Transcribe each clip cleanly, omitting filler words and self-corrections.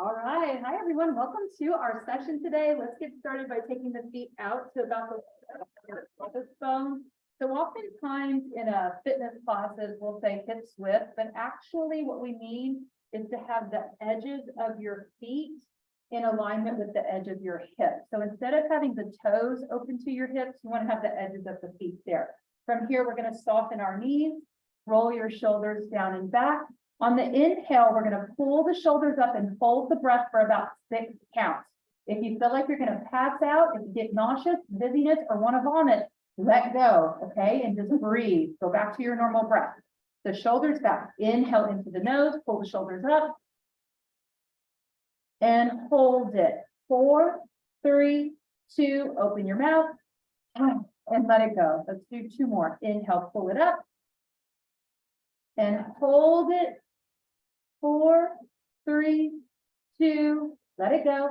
All right. Hi, everyone. Welcome to our session today. Let's get started by taking the feet out to about the bone. So oftentimes in a fitness classes, we'll say hips width, but actually what we mean is to have the edges of your feet in alignment with the edge of your hips. So instead of having the toes open to your hips, you want to have the edges of the feet there. From here, we're going to soften our knees, roll your shoulders down and back. On the inhale, we're going to pull the shoulders up and hold the breath for about 6 counts. If you feel like you're going to pass out, if you get nauseous, dizziness, or want to vomit, let go, okay? And just breathe. Go back to your normal breath. The shoulders back. Inhale into the nose, pull the shoulders up. And hold it. 4, 3, 2, open your mouth. And let it go. Let's do 2 more. Inhale, pull it up. And hold it. 4, 3, 2, let it go.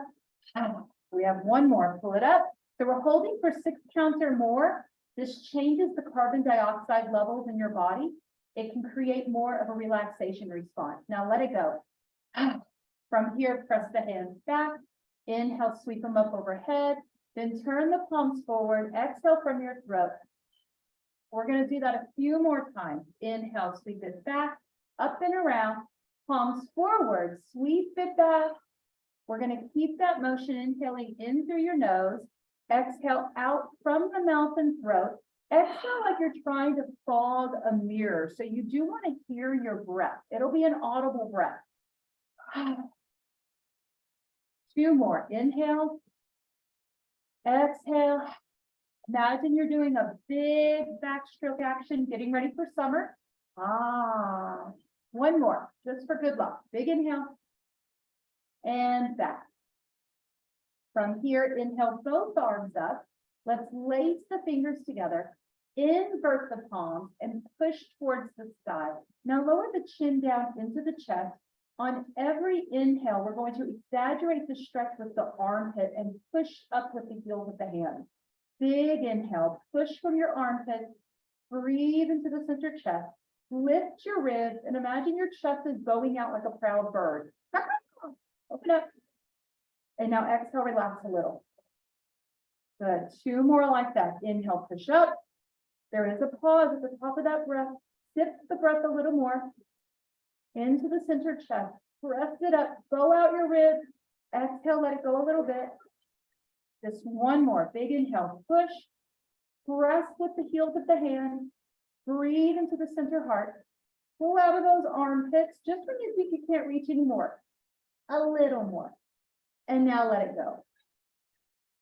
We have 1 more, pull it up. So we're holding for 6 counts or more. This changes the carbon dioxide levels in your body. It can create more of a relaxation response. Now let it go. From here, press the hands back. Inhale, sweep them up overhead. Then turn the palms forward. Exhale from your throat. We're going to do that a few more times. Inhale, sweep it back, up and around. Palms forward, sweep it back. We're going to keep that motion, inhaling in through your nose. Exhale out from the mouth and throat. Exhale like you're trying to fog a mirror. So you do want to hear your breath. It'll be an audible breath. 2 more. Inhale. Exhale. Imagine you're doing a big backstroke action, getting ready for summer. 1 more, just for good luck. Big inhale and back. From here, inhale both arms up. Let's lace the fingers together, invert the palms, and push towards the sky. Now lower the chin down into the chest. On every inhale, we're going to exaggerate the stretch with the armpit and push up with the heels of the hands. Big inhale, push from your armpits, breathe into the center chest, lift your ribs, and imagine your chest is bowing out like a proud bird. Open up. And now exhale, relax a little. Good. 2 more like that. Inhale, push up. There is a pause at the top of that breath. Sip the breath a little more. Into the center chest. Press it up. Bow out your ribs. Exhale, let it go a little bit. Just 1 more. Big inhale. Push. Press with the heels of the hands. Breathe into the center heart. Pull out of those armpits just when you think you can't reach anymore. A little more. And now let it go.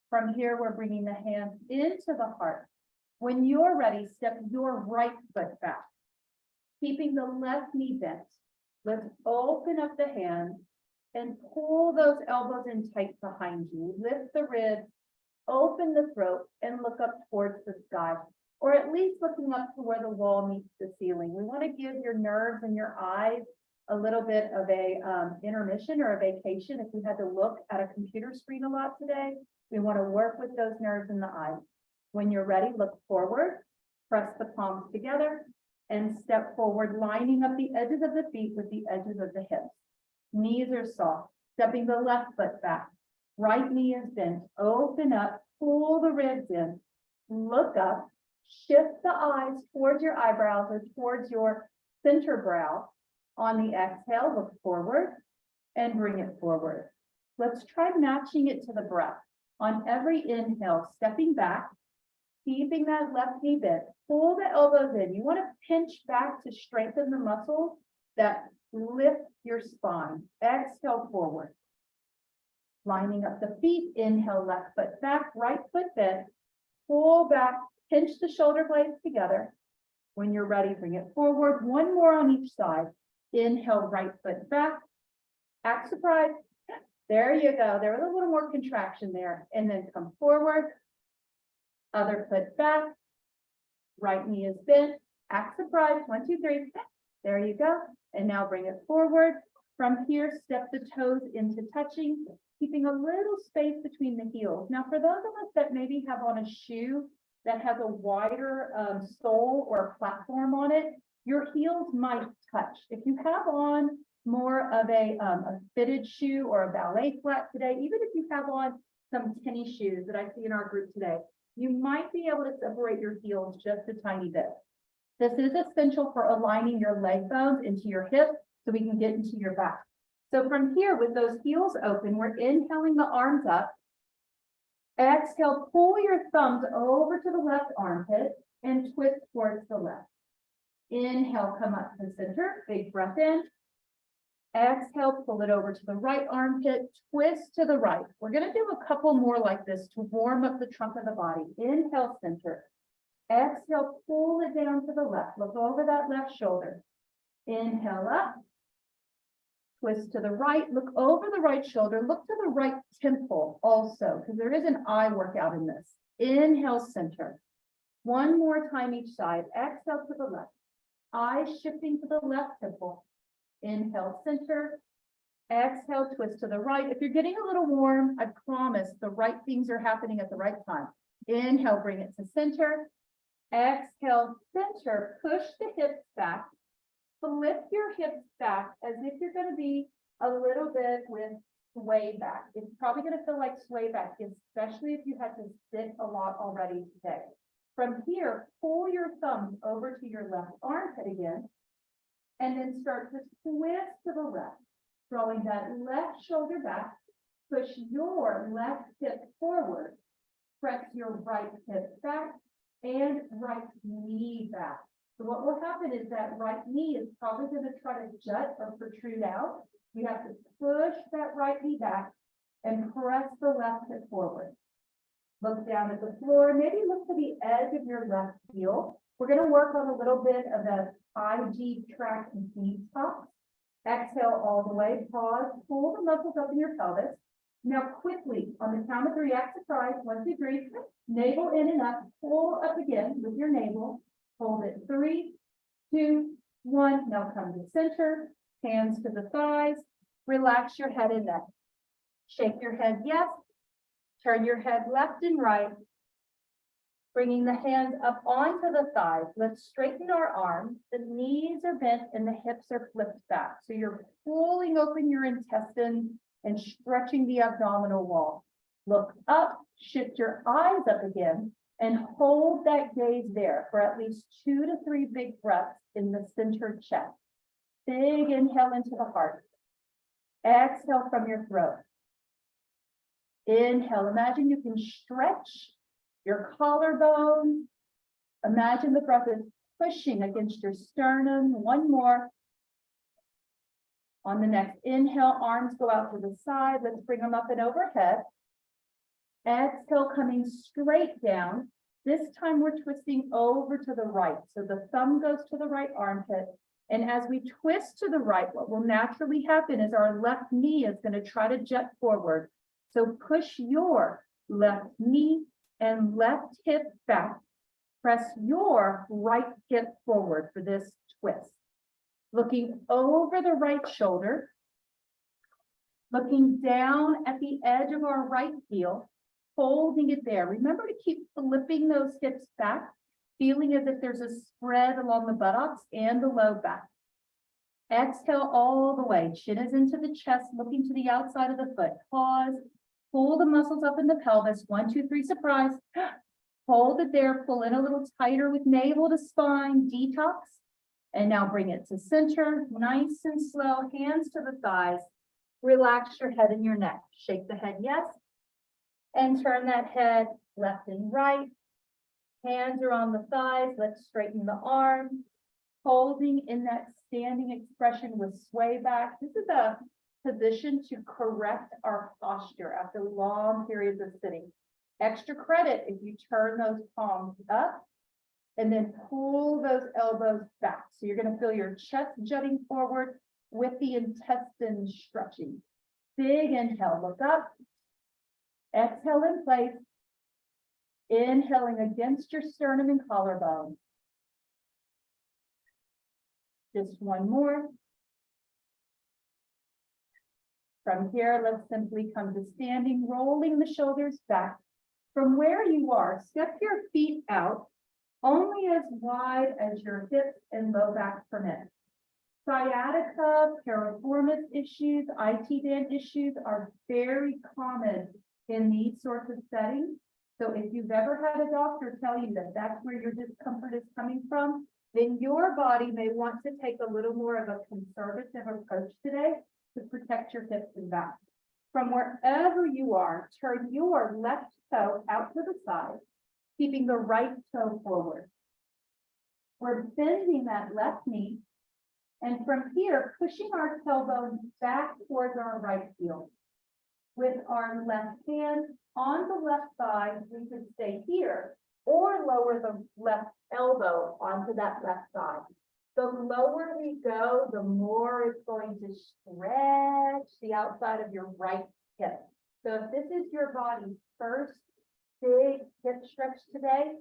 From here, we're bringing the hands into the heart. When you're ready, step your right foot back. Keeping the left knee bent. Let's open up the hands and pull those elbows in tight behind you. Lift the ribs, open the throat, and look up towards the sky, or at least looking up to where the wall meets the ceiling. We want to give your nerves and your eyes a little bit of a intermission or a vacation. If we had to look at a computer screen a lot today, we want to work with those nerves in the eyes. When you're ready, look forward, press the palms together, and step forward, lining up the edges of the feet with the edges of the hips. Knees are soft, stepping the left foot back. Right knee is bent, open up, pull the ribs in, look up, shift the eyes towards your eyebrows or towards your center brow. On the exhale, look forward and bring it forward. Let's try matching it to the breath. On every inhale, stepping back, keeping that left knee bent, pull the elbows in. You want to pinch back to strengthen the muscles that lift your spine. Exhale forward. Lining up the feet, inhale, left foot back, right foot bent, pull back, pinch the shoulder blades together. When you're ready, bring it forward. 1 more on each side. Inhale, right foot back. Act surprised. There you go. There was a little more contraction there. And then come forward. Other foot back. Right knee is bent. Act surprised. 1, 2, 3. There you go. And now bring it forward. From here, step the toes into touching, keeping a little space between the heels. Now, for those of us that maybe have on a shoe that has a wider sole or platform on it, your heels might touch. If you have on more of a fitted shoe or a ballet flat today, even if you have on some tennis shoes that I see in our group today, you might be able to separate your heels just a tiny bit. This is essential for aligning your leg bones into your hips so we can get into your back. So from here, with those heels open, we're inhaling the arms up. Exhale, pull your thumbs over to the left armpit and twist towards the left. Inhale, come up to the center, big breath in. Exhale, pull it over to the right armpit, twist to the right. We're going to do a couple more like this to warm up the trunk of the body. Inhale, center. Exhale, pull it down to the left. Look over that left shoulder. Inhale up. Twist to the right. Look over the right shoulder. Look to the right temple also, because there is an eye workout in this. Inhale, center. One more time each side. Exhale to the left. Eyes shifting to the left temple. Inhale, center. Exhale, twist to the right. If you're getting a little warm, I promise the right things are happening at the right time. Inhale, bring it to center. Exhale, center. Push the hips back. Flip your hips back as if you're going to be a little bit with sway back. It's probably going to feel like sway back, especially if you had to sit a lot already today. From here, pull your thumbs over to your left armpit again, and then start to twist to the left, throwing that left shoulder back. Push your left hip forward. Press your right hip back and right knee back. So what will happen is that right knee is probably going to try to jut or protrude out. You have to push that right knee back and press the left hip forward. Look down at the floor. Maybe look to the edge of your left heel. We're going to work on a little bit of the IG track and detox. Exhale all the way. Pause. Pull the muscles up in your pelvis. Now quickly, on the count of 3, act surprise. 1, 2, 3. Navel in and up. Pull up again with your navel. Hold it. 3, 2, 1. Now come to center. Hands to the thighs. Relax your head and neck. Shake your head yes. Turn your head left and right. Bringing the hands up onto the thighs. Let's straighten our arms. The knees are bent and the hips are flipped back. So you're pulling open your intestines and stretching the abdominal wall. Look up, shift your eyes up again, and hold that gaze there for at least 2 to 3 big breaths in the center chest. Big inhale into the heart. Exhale from your throat. Inhale. Imagine you can stretch your collarbone. Imagine the breath is pushing against your sternum. One more. On the next inhale, arms go out to the side. Let's bring them up and overhead. Exhale, coming straight down. This time we're twisting over to the right. So the thumb goes to the right armpit. And as we twist to the right, what will naturally happen is our left knee is going to try to jut forward. So push your left knee and left hip back. Press your right hip forward for this twist. Looking over the right shoulder. Looking down at the edge of our right heel. Holding it there. Remember to keep flipping those hips back, feeling as if there's a spread along the buttocks and the low back. Exhale all the way. Chin is into the chest, looking to the outside of the foot. Pause. Pull the muscles up in the pelvis. 1, 2, 3, surprise. Hold it there. Pull in a little tighter with navel to spine. Detox. And now bring it to center. Nice and slow. Hands to the thighs. Relax your head and your neck. Shake the head yes. And turn that head left and right. Hands are on the thighs. Let's straighten the arms. Holding in that standing expression with sway back. This is a position to correct our posture after long periods of sitting. Extra credit if you turn those palms up and then pull those elbows back. So you're going to feel your chest jutting forward with the intestines stretching. Big inhale, look up. Exhale in place. Inhaling against your sternum and collarbone. Just one more. From here, let's simply come to standing, rolling the shoulders back. From where you are, step your feet out only as wide as your hips and low back permit. Sciatica, piriformis issues, IT band issues are very common in these sorts of settings. So if you've ever had a doctor tell you that that's where your discomfort is coming from, then your body may want to take a little more of a conservative approach today to protect your hips and back. From wherever you are, turn your left toe out to the side, keeping the right toe forward. We're bending that left knee, and from here, pushing our tailbone back towards our right heel. With our left hand on the left thigh, we could stay here, or lower the left elbow onto that left thigh. The lower we go, the more it's going to stretch the outside of your right hip. So if this is your body's first big hip stretch today,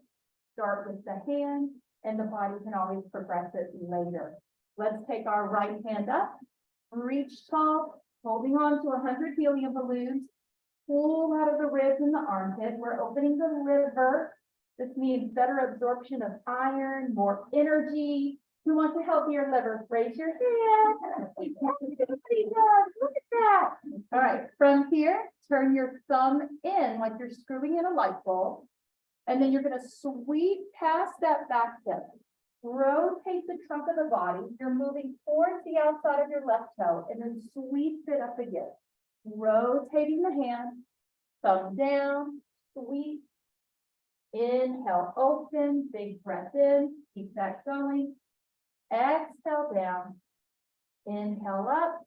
start with the hand, and the body can always progress it later. Let's take our right hand up, reach tall, holding on to 100 helium balloons, pull out of the ribs and the armpit. We're opening the liver. This means better absorption of iron, more energy. Who wants a healthier liver? Raise your hand. Look at that. All right, from here, turn your thumb in like you're screwing in a light bulb. And then you're going to sweep past that back hip. Rotate the trunk of the body. You're moving towards the outside of your left toe and then sweep it up again. Rotating the hand, thumb down, sweep. Inhale, open, big breath in, keep that going. Exhale down, inhale up,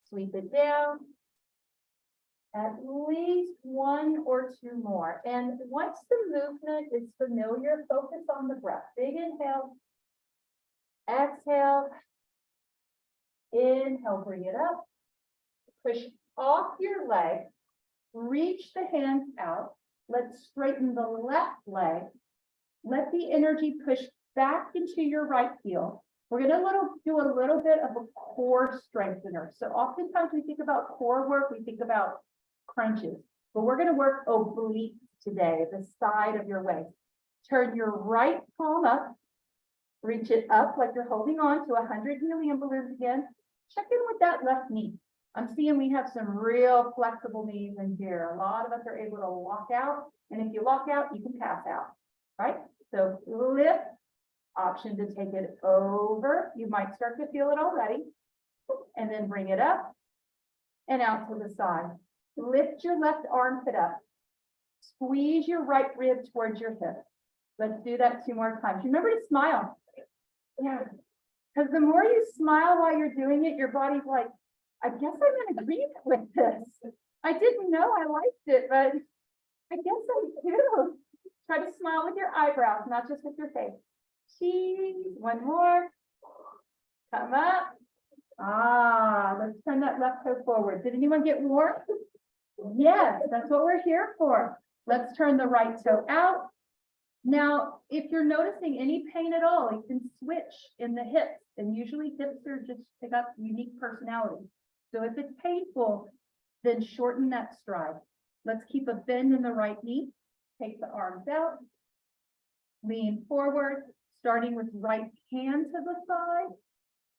sweep it down. At least one or two more. And once the movement is familiar, focus on the breath. Big inhale, exhale, inhale, bring it up, push off your leg, reach the hands out. Let's straighten the left leg. Let the energy push back into your right heel. We're going to do a little bit of a core strengthener. So oftentimes we think about core work, we think about crunches, but we're going to work obliques today, the side of your waist. Turn your right palm up, reach it up like you're holding on to 100 helium balloons again. Check in with that left knee. I'm seeing we have some real flexible knees in here. A lot of us are able to walk out, and if you walk out, you can pass out, right? So lift, option to take it over. You might start to feel it already, and then bring it up and out to the side. Lift your left armpit up. Squeeze your right rib towards your hip. Let's do that 2 more times. Remember to smile. Yeah. Because the more you smile while you're doing it, your body's like, I guess I'm in agreement with this. I didn't know I liked it, but I guess I do. Try to smile with your eyebrows, not just with your face. Cheese. One more. Come up. Let's turn that left toe forward. Did anyone get warm? Yes, that's what we're here for. Let's turn the right toe out. Now, if you're noticing any pain at all, you can switch in the hips, and usually hips are just pick up unique personality. So if it's painful, then shorten that stride. Let's keep a bend in the right knee. Take the arms out, lean forward, starting with right hand to the side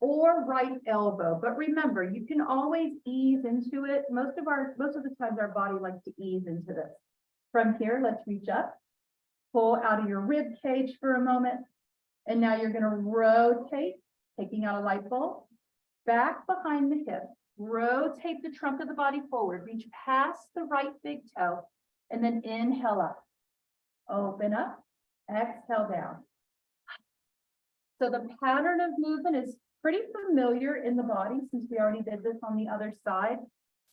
or right elbow. But remember, you can always ease into it. Most of the times our body likes to ease into this. From here, let's reach up, pull out of your rib cage for a moment. And now you're going to rotate, taking out a light bulb, back behind the hip. Rotate the trunk of the body forward, reach past the right big toe, and then inhale up. Open up, exhale down. So the pattern of movement is pretty familiar in the body since we already did this on the other side.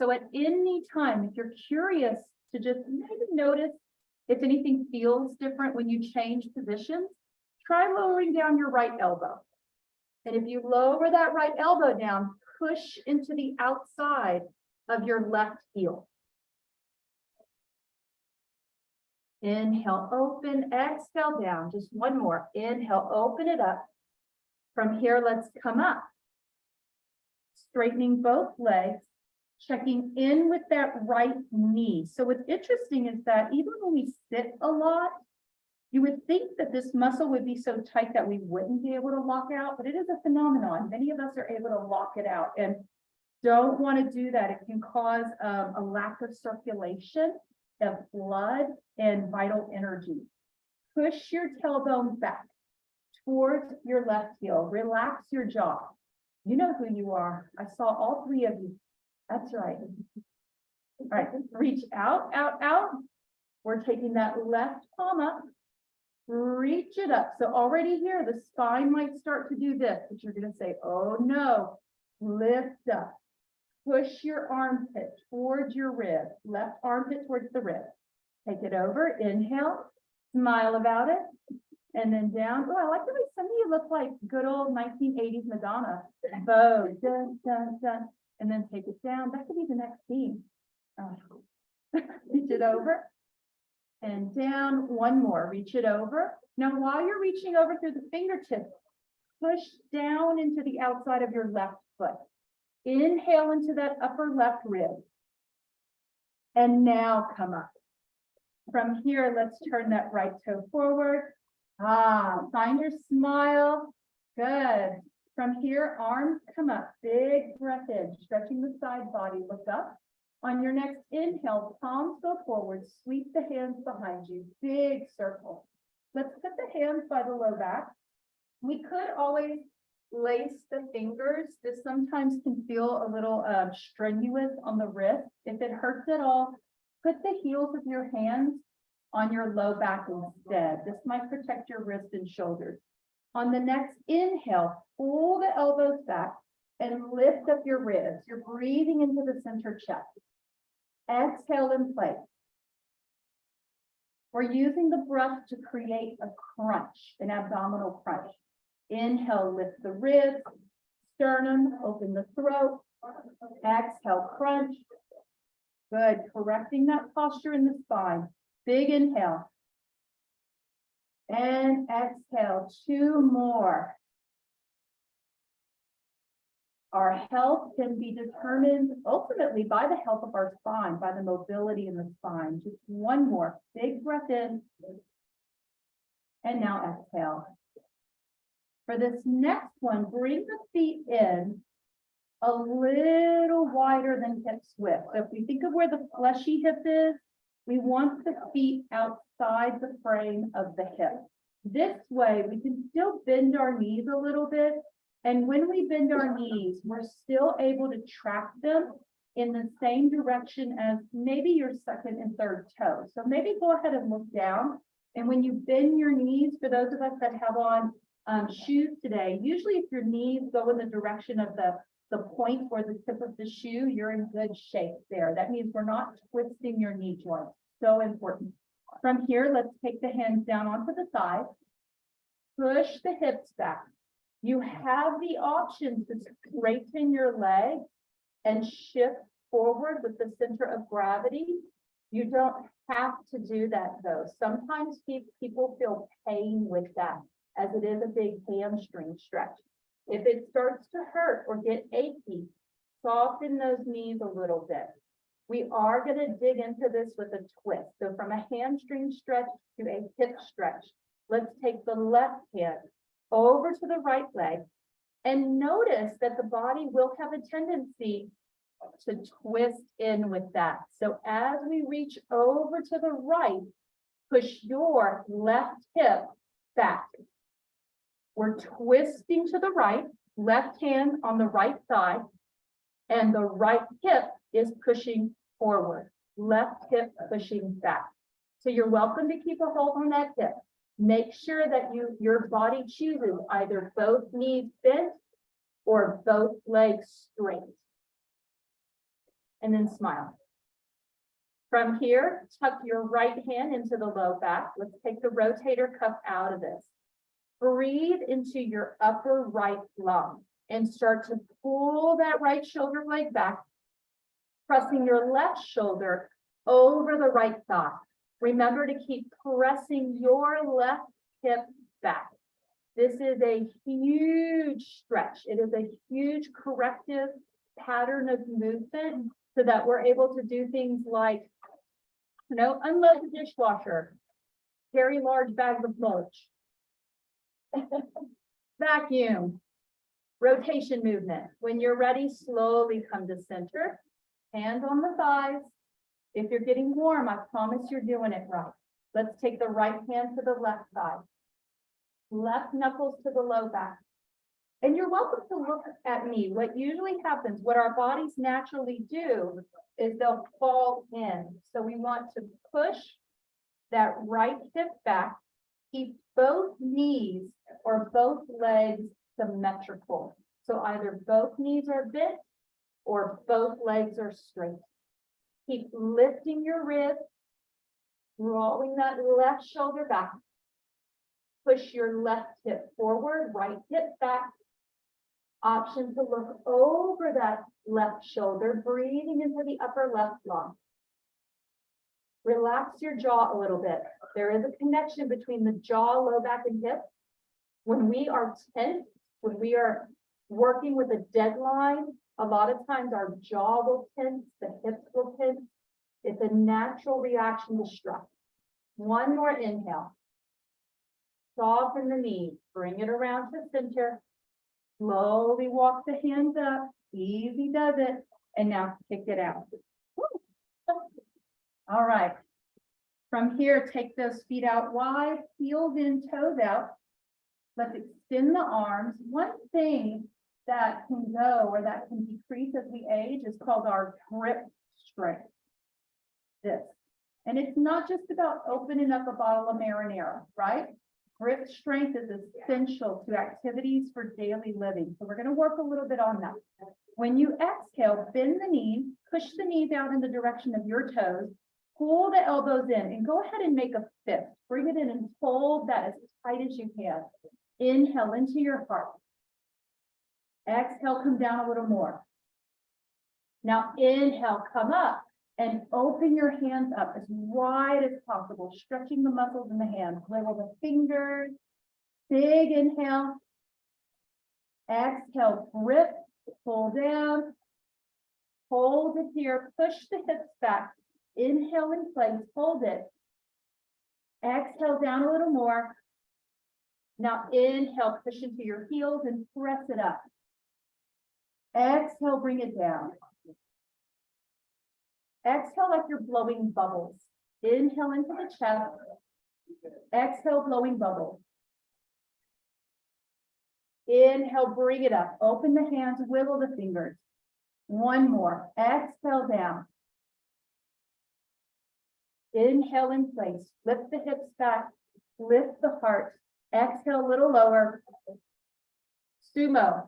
So at any time, if you're curious to just maybe notice if anything feels different when you change positions, try lowering down your right elbow. And if you lower that right elbow down, push into the outside of your left heel. Inhale, open, exhale down. Just one more. Inhale, open it up. From here, let's come up. Straightening both legs, checking in with that right knee. So what's interesting is that even when we sit a lot, You would think that this muscle would be so tight that we wouldn't be able to lock out, but it is a phenomenon. Many of us are able to lock it out and don't want to do that. It can cause a lack of circulation of blood and vital energy. Push your tailbone back towards your left heel. Relax your jaw. You know who you are. I saw all three of you. That's right. All right, reach out, out, out. We're taking that left palm up. Reach it up. So already here, the spine might start to do this, but you're going to say, oh no, lift up. Push your armpit towards your rib. Left armpit towards the rib. Take it over. Inhale. Smile about it. And then down. Oh, I like the way some of you look like good old 1980s Madonna. Bow. Dun, dun, dun. And then take it down. That could be the next theme. Reach it over. And down. One more. Reach it over. Now, while you're reaching over through the fingertips, push down into the outside of your left foot. Inhale into that upper left rib. And now come up. From here, let's turn that right toe forward. Find your smile. Good. From here, arms come up. Big breath in, stretching the side body. Look up. On your next inhale, palms go forward. Sweep the hands behind you. Big circle. Let's put the hands by the low back. We could always lace the fingers. This sometimes can feel a little strenuous on the wrist. If it hurts at all, put the heels of your hands on your low back instead. This might protect your wrist and shoulders. On the next inhale, pull the elbows back and lift up your ribs. You're breathing into the center chest. Exhale in place. We're using the breath to create a crunch, an abdominal crunch. Inhale, lift the ribs, sternum, open the throat. Exhale, crunch. Good, correcting that posture in the spine. Big inhale. And exhale, two more. Our health can be determined ultimately by the health of our spine, by the mobility in the spine. Just one more. Big breath in. And now exhale. For this next one, bring the feet in a little wider than hips width. So if we think of where the fleshy hip is, we want the feet outside the frame of the hip. This way, we can still bend our knees a little bit. And when we bend our knees, we're still able to track them in the same direction as maybe your second and third toe. So maybe go ahead and look down. And when you bend your knees, for those of us that have on shoes today, usually if your knees go in the direction of the point or the tip of the shoe, you're in good shape there. That means we're not twisting your knee joint. So important. From here, let's take the hands down onto the side. Push the hips back. You have the option to straighten your legs and shift forward with the center of gravity. You don't have to do that though. Sometimes people feel pain with that, as it is a big hamstring stretch. If it starts to hurt or get achy, soften those knees a little bit. We are going to dig into this with a twist. So from a hamstring stretch to a hip stretch, let's take the left hand over to the right leg and notice that the body will have a tendency to twist in with that. So as we reach over to the right, push your left hip back. We're twisting to the right, left hand on the right side, and the right hip is pushing forward, left hip pushing back. So you're welcome to keep a hold on that hip. Make sure that your body chooses either both knees bent or both legs straight. And then smile. From here, tuck your right hand into the low back. Let's take the rotator cuff out of this. Breathe into your upper right lung and start to pull that right shoulder blade back, pressing your left shoulder over the right thigh. Remember to keep pressing your left hip back. This is a huge stretch. It is a huge corrective pattern of movement so that we're able to do things like, unload the dishwasher, Carry large bags of mulch. Vacuum. Rotation movement. When you're ready, slowly come to center. Hands on the thighs. If you're getting warm, I promise you're doing it right. Let's take the right hand to the left thigh. Left knuckles to the low back. And you're welcome to look at me. What usually happens, what our bodies naturally do is they'll fall in. So we want to push that right hip back, keep both knees or both legs symmetrical. So either both knees are bent or both legs are straight. Keep lifting your ribs, rolling that left shoulder back. Push your left hip forward, right hip back. Option to look over that left shoulder, breathing into the upper left lung. Relax your jaw a little bit. There is a connection between the jaw, low back, and hip. When we are tense, when we are working with a deadline, a lot of times our jaw will tense, the hips will tense. It's a natural reaction to stress. One more inhale. Soften the knees, bring it around to center. Slowly walk the hands up. Easy does it. And now kick it out. All right. From here, take those feet out wide, heels in, toes out. Let's extend the arms. One thing that can go or that can decrease as we age is called our grip strength. This. And it's not just about opening up a bottle of marinara, right? Grip strength is essential to activities for daily living. So we're going to work a little bit on that. When you exhale, bend the knees, push the knees out in the direction of your toes, pull the elbows in, and go ahead and make a fist. Bring it in and hold that as tight as you can. Inhale into your heart. Exhale, come down a little more. Now inhale, come up. And open your hands up as wide as possible, stretching the muscles in the hands. Wiggle the fingers. Big inhale. Exhale, grip, pull down. Hold it here. Push the hips back. Inhale in place. Hold it. Exhale down a little more. Now inhale, push into your heels and press it up. Exhale, bring it down. Exhale like you're blowing bubbles. Inhale into the chest. Exhale, blowing bubbles. Inhale, bring it up. Open the hands, wiggle the fingers. One more. Exhale down. Inhale in place. Lift the hips back. Lift the heart. Exhale a little lower. Sumo.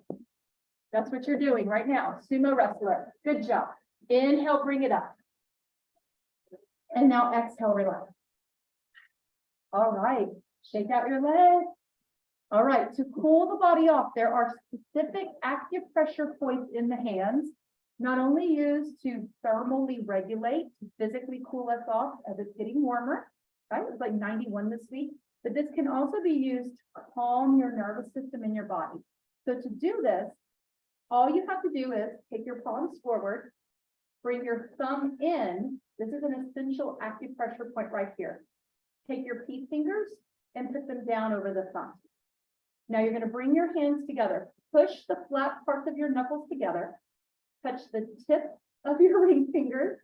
That's what you're doing right now. Sumo wrestler. Good job. Inhale, bring it up. And now exhale, relax. All right, shake out your legs. All right, to cool the body off, there are specific acupressure points in the hands, not only used to thermally regulate, to physically cool us off as it's getting warmer, right? It's like 91 this week, but this can also be used to calm your nervous system in your body. So to do this, all you have to do is take your palms forward, bring your thumb in. This is an essential acupressure point right here. Take your peace fingers and put them down over the thumb. Now you're going to bring your hands together. Push the flat parts of your knuckles together. Touch the tip of your ring fingers,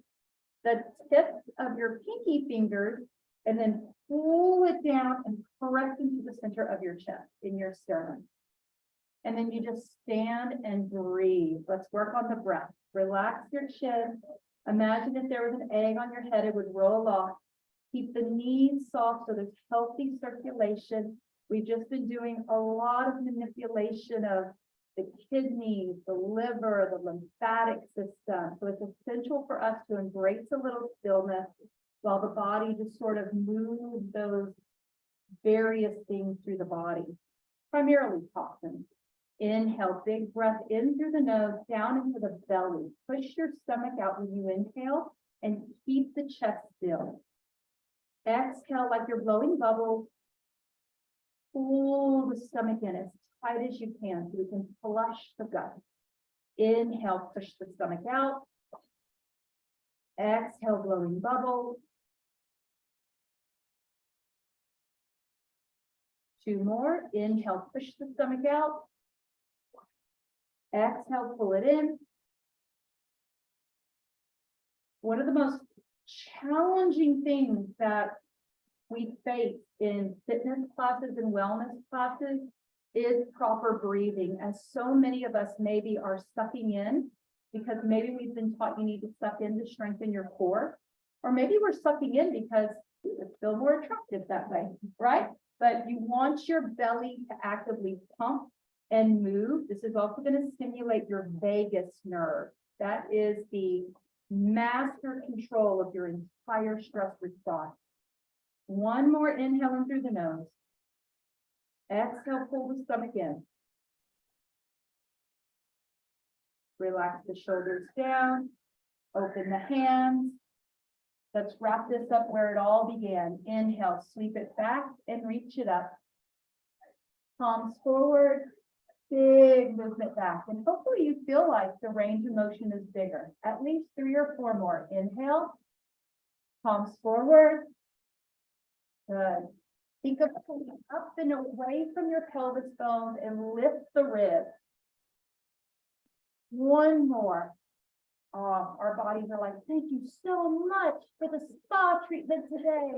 the tips of your pinky fingers, and then pull it down and press into the center of your chest, in your sternum. And then you just stand and breathe. Let's work on the breath. Relax your chin. Imagine if there was an egg on your head, it would roll off. Keep the knees soft so there's healthy circulation. We've just been doing a lot of manipulation of the kidneys, the liver, the lymphatic system. So it's essential for us to embrace a little stillness while the body just sort of moves those various things through the body, primarily toxins. Inhale, big breath in through the nose, down into the belly. Push your stomach out when you inhale and keep the chest still. Exhale like you're blowing bubbles. Pull the stomach in as tight as you can so we can flush the gut. Inhale, push the stomach out. Exhale, blowing bubbles. 2 more. Inhale, push the stomach out. Exhale, pull it in. One of the most challenging things that we face in fitness classes and wellness classes is proper breathing. And so many of us maybe are sucking in because maybe we've been taught you need to suck in to strengthen your core, or maybe we're sucking in because it's still more attractive that way, right? But you want your belly to actively pump and move. This is also going to stimulate your vagus nerve. That is the master control of your entire stress response. One more inhale in through the nose. Exhale, pull the stomach in. Relax the shoulders down. Open the hands. Let's wrap this up where it all began. Inhale, sweep it back and reach it up. Palms forward, big movement back. And hopefully you feel like the range of motion is bigger. At least 3 or 4 more. Inhale, palms forward. Good. Think of pulling up and away from your pelvis bones and lift the ribs. One more. Our bodies are like, thank you so much for the spa treatment today.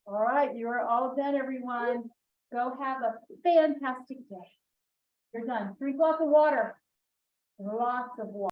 All right, you are all done, everyone. Go have a fantastic day. You're done. 3 glasses of water. Lots of water.